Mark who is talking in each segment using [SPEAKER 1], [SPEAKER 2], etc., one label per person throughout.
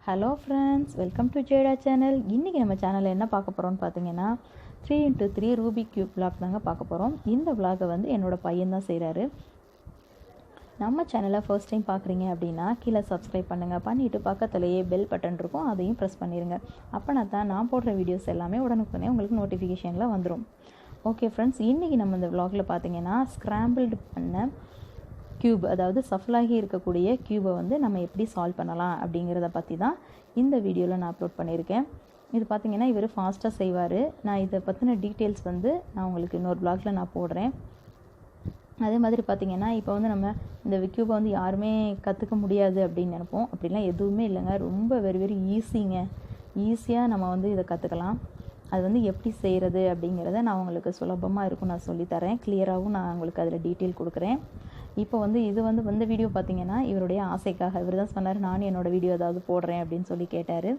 [SPEAKER 1] Hello friends, welcome to ஜேடா channel. இன்றைக்கி நம்ம சேனலில் என்ன பார்க்க போகிறோம்னு பார்த்தீங்கன்னா 3x3 ரூபிக் கியூப் விளாக் தாங்க பார்க்க போகிறோம். இந்த விளாகை வந்து என்னோடய பையன் தான் செய்கிறாரு. நம்ம சேனலை ஃபர்ஸ்ட் டைம் பார்க்குறீங்க அப்படின்னா கீழே சப்ஸ்கிரைப் பண்ணுங்கள். பண்ணிவிட்டு பக்கத்துலேயே பெல் பட்டன் இருக்கும், அதையும் ப்ரெஸ் பண்ணிடுங்க. அப்போனா தான் நான் போடுற வீடியோஸ் எல்லாமே உடனுக்குடனே உங்களுக்கு நோட்டிஃபிகேஷனில் வந்துடும். ஓகே ஃப்ரெண்ட்ஸ், இன்றைக்கி நம்ம இந்த விளாகில் பார்த்தீங்கன்னா ஸ்க்ராம்பிள்டு பண்ண க்யூப், அதாவது சஃபலாகி இருக்கக்கூடிய க்யூபை வந்து நம்ம எப்படி சால்வ் பண்ணலாம் அப்படிங்கிறத பற்றி தான் இந்த வீடியோவில் நான் அப்லோட் பண்ணியிருக்கேன். இது பார்த்திங்கன்னா இவர் ஃபாஸ்ட்டாக செய்வார். நான் இதை பற்றின டீட்டெயில்ஸ் வந்து நான் உங்களுக்கு இன்னொரு ப்ளாகில் நான் போடுறேன். அதே மாதிரி பார்த்திங்கன்னா இப்போ வந்து நம்ம இந்த க்யூபை வந்து யாருமே கற்றுக்க முடியாது அப்படின்னு நினைப்போம். அப்படிலாம் எதுவுமே இல்லைங்க. ரொம்ப வெரி ஈஸிங்க. ஈஸியாக நம்ம வந்து இதை கற்றுக்கலாம். அது வந்து எப்படி செய்கிறது அப்படிங்கிறத நான் உங்களுக்கு சுலபமாக இருக்கும் நான் சொல்லித்தரேன். கிளியராகவும் நான் உங்களுக்கு அதில் டீட்டெயில் கொடுக்குறேன். இப்போ வந்து இது வந்து இந்த வீடியோ பார்த்திங்கன்னா இவருடைய ஆசைக்காக இவர் தான் சொன்னார், நானும் என்னோடய வீடியோ ஏதாவது போடுறேன் அப்படின்னு சொல்லி கேட்டார்.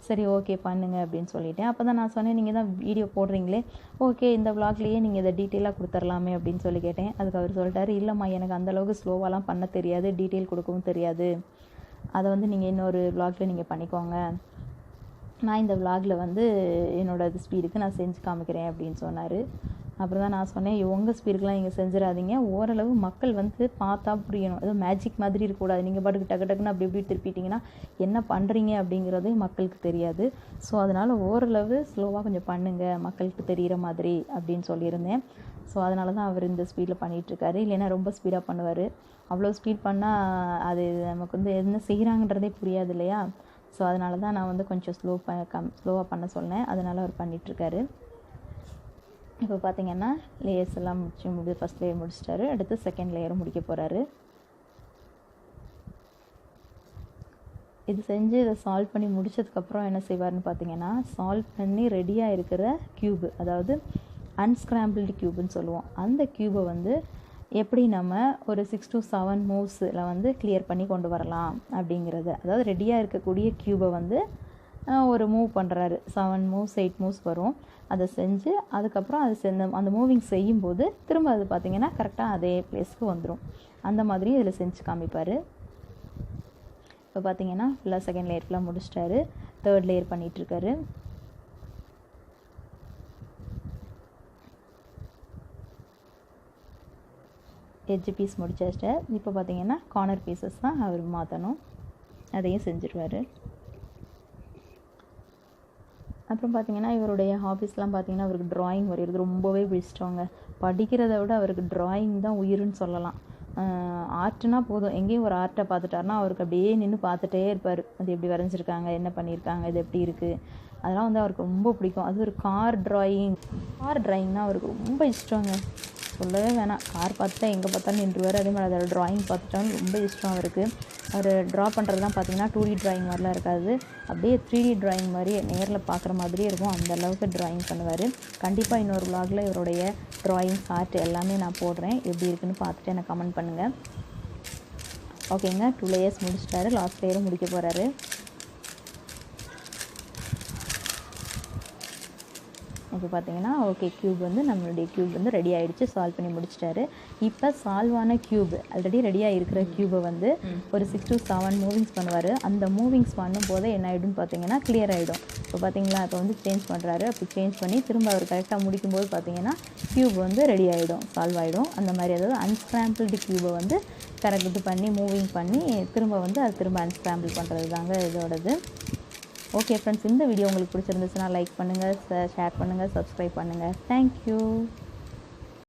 [SPEAKER 1] சரி ஓகே பண்ணுங்க அப்படின்னு சொல்லிட்டேன். அப்போ தான் நான் சொன்னேன், நீங்கள் தான் வீடியோ போடுறீங்களே, ஓகே இந்த விளாக்லேயே நீங்கள் இதை டீட்டெயிலாக கொடுத்துர்லாமே அப்படின்னு சொல்லி கேட்டேன். அதுக்கு அவர் சொல்லிட்டாரு, இல்லைம்மா எனக்கு அந்தளவுக்கு ஸ்லோவாலாம் பண்ண தெரியாது, டீட்டெயில் கொடுக்கவும் தெரியாது, அதை வந்து நீங்கள் இன்னொரு விளாகில் நீங்கள் பண்ணிக்கோங்க, நான் இந்த விளாகில் வந்து என்னோடய ஸ்பீடுக்கு நான் செஞ்சு காமிக்கிறேன் அப்படின்னு சொன்னார். அப்புறம் தான் நான் சொன்னேன், உங்கள் ஸ்பீடுக்கெலாம் நீங்கள் செஞ்சிடாதீங்க, ஓரளவு மக்கள் வந்து பார்த்தா புரியணும், ஏதோ மேஜிக் மாதிரி இருக்கக்கூடாது. நீங்கள் பாட்டுக்கு டக்குன்னு அப்படி இப்படி திருப்பிட்டிங்கன்னா என்ன பண்ணுறீங்க அப்படிங்கிறது மக்களுக்கு தெரியாது. ஸோ அதனால் ஓரளவு ஸ்லோவாக கொஞ்சம் பண்ணுங்கள், மக்களுக்கு தெரிகிற மாதிரி அப்படின்னு சொல்லியிருந்தேன். ஸோ அதனால தான் அவர் இந்த ஸ்பீடில் பண்ணிகிட்ருக்காரு. இல்லைன்னா ரொம்ப ஸ்பீடாக பண்ணுவார். அவ்வளோ ஸ்பீட் பண்ணால் அது நமக்கு வந்து என்ன செய்கிறாங்கன்றதே புரியாது இல்லையா. ஸோ அதனால தான் நான் வந்து கொஞ்சம் ஸ்லோவாக பண்ண சொன்னேன். அதனால் அவர் பண்ணிகிட்ருக்காரு. இப்போ பார்த்திங்கன்னா லேயர்ஸ் எல்லாம் ஃபஸ்ட் லேயர் முடிச்சிட்டாரு. அடுத்து செகண்ட் லேயரும் முடிக்க போகிறாரு. இது செஞ்சு இதை சால்வ் பண்ணி முடித்ததுக்கப்புறம் என்ன செய்வார்னு பார்த்திங்கன்னா, சால்வ் பண்ணி ரெடியாக இருக்கிற க்யூபு, அதாவது அன்ஸ்க்ராம்பிள்டு க்யூப்னு சொல்லுவோம், அந்த க்யூபை வந்து எப்படி நம்ம ஒரு 6 to 7 மூவ்ஸில் வந்து கிளியர் பண்ணி கொண்டு வரலாம் அப்படிங்கிறத, அதாவது ரெடியாக இருக்கக்கூடிய க்யூபை வந்து ஒரு மூவ் பண்ணுறாரு. 7 மூவ்ஸ் 8 மூவ்ஸ் வரும். அதை செஞ்சு அதுக்கப்புறம் அது அந்த மூவிங் செய்யும்போது திரும்ப அது பார்த்திங்கன்னா கரெக்டாக அதே பிளேஸ்க்கு வந்துடும். அந்த மாதிரி இதில் செஞ்சு காமிப்பார். இப்போ பார்த்திங்கன்னா ஃபுல்லாக செகண்ட் லேயர் ஃபுல்லாக முடிச்சிட்டாரு. தேர்ட் லேயர் பண்ணிகிட்ருக்காரு. எட்ஜ் பீஸ் முடிச்சாச்சு. இப்போ பார்த்திங்கன்னா கார்னர் பீசஸ் தான் அவர் மாற்றணும், அதையும் செஞ்சுருவார். அப்புறம் பார்த்திங்கன்னா இவருடைய ஹாபீஸ்லாம் பார்த்திங்கன்னா அவருக்கு ட்ராயிங் வரைகிறது ரொம்பவே பிடிச்சிட்டோங்க. படிக்கிறத விட அவருக்கு ட்ராயிங் தான் உயிர்னு சொல்லலாம். ஆர்ட்னா போதும், எங்கேயும் ஒரு ஆர்ட்டை பார்த்துட்டாருனா அவருக்கு அப்படியே நின்று பார்த்துட்டே இருப்பார். அது எப்படி வரைஞ்சிருக்காங்க, என்ன பண்ணியிருக்காங்க, இது எப்படி இருக்குது, அதெல்லாம் வந்து அவருக்கு ரொம்ப பிடிக்கும். அது ஒரு கார் ட்ராயிங்னால் அவருக்கு ரொம்ப இஷ்டங்க, சொல்லவே வேணாம். கார் பார்த்துட்டா எங்கே பார்த்தாலும் நின்றுவார். அதே மாதிரி அதோட ட்ராயிங் பார்த்துட்டாலும் ரொம்ப இஷ்டம் அவருக்கு. அவர் ட்ரா பண்ணுறதுலாம் பார்த்திங்கன்னா 2D ட்ராயிங் மாதிரிலாம் இருக்காது, அப்படியே 3D ட்ராயிங் மாதிரி நேரில் பார்க்குற மாதிரியே இருக்கும். அந்த அளவுக்கு ட்ராயிங் பண்ணுவார். கண்டிப்பாக இன்னொரு விளாகில் இவருடைய ட்ராயிங்ஸ் ஆர்ட் எல்லாமே நான் போடுறேன். எப்படி இருக்குன்னு பார்த்துட்டு எனக்கு கமெண்ட் பண்ணுங்கள். ஓகேங்க, 2 லேயர்ஸ் முடிச்சிட்டாரு. லாஸ்ட் லேயரும் முடிக்க போகிறாரு. இப்போ பார்த்திங்கன்னா ஓகே, க்யூப் வந்து நம்மளுடைய க்யூப் வந்து ரெடி ஆகிடுச்சு, சால்வ் பண்ணி முடிச்சிட்டாரு. இப்போ சால்வான க்யூப், ஆல்ரெடி ரெடியாக இருக்கிற க்யூபை வந்து ஒரு 6 to 7 மூவிங்ஸ் பண்ணுவார். அந்த மூவிங்ஸ் பண்ணும்போது என்ன ஆகிடும்னு பார்த்திங்கன்னா கிளியர் ஆகிடும். இப்போ பார்த்திங்களா, இப்போ வந்து சேஞ்ச் பண்ணுறாரு. அப்படி சேஞ்ச் பண்ணி திரும்ப அவர் கரெக்டாக முடிக்கும்போது பார்த்திங்கன்னா க்யூப் வந்து ரெடி ஆகிடும், சால்வ் ஆகிடும். அந்த மாதிரி அதாவது அன்ஸ்க்ராம்பிள்டு க்யூபை வந்து கரெக்ட் பண்ணி மூவிங் பண்ணி திரும்ப வந்து அது திரும்ப அன்ஸ்க்ராம்பிள் பண்ணுறது தாங்க இதோடது. ஓகே ஃப்ரெண்ட்ஸ், இந்த வீடியோ உங்களுக்கு பிடிச்சிருந்துச்சுன்னா லைக் பண்ணுங்கள், ஷேர் பண்ணுங்கள், சப்ஸ்கிரைப் பண்ணுங்கள். தேங்க்யூ.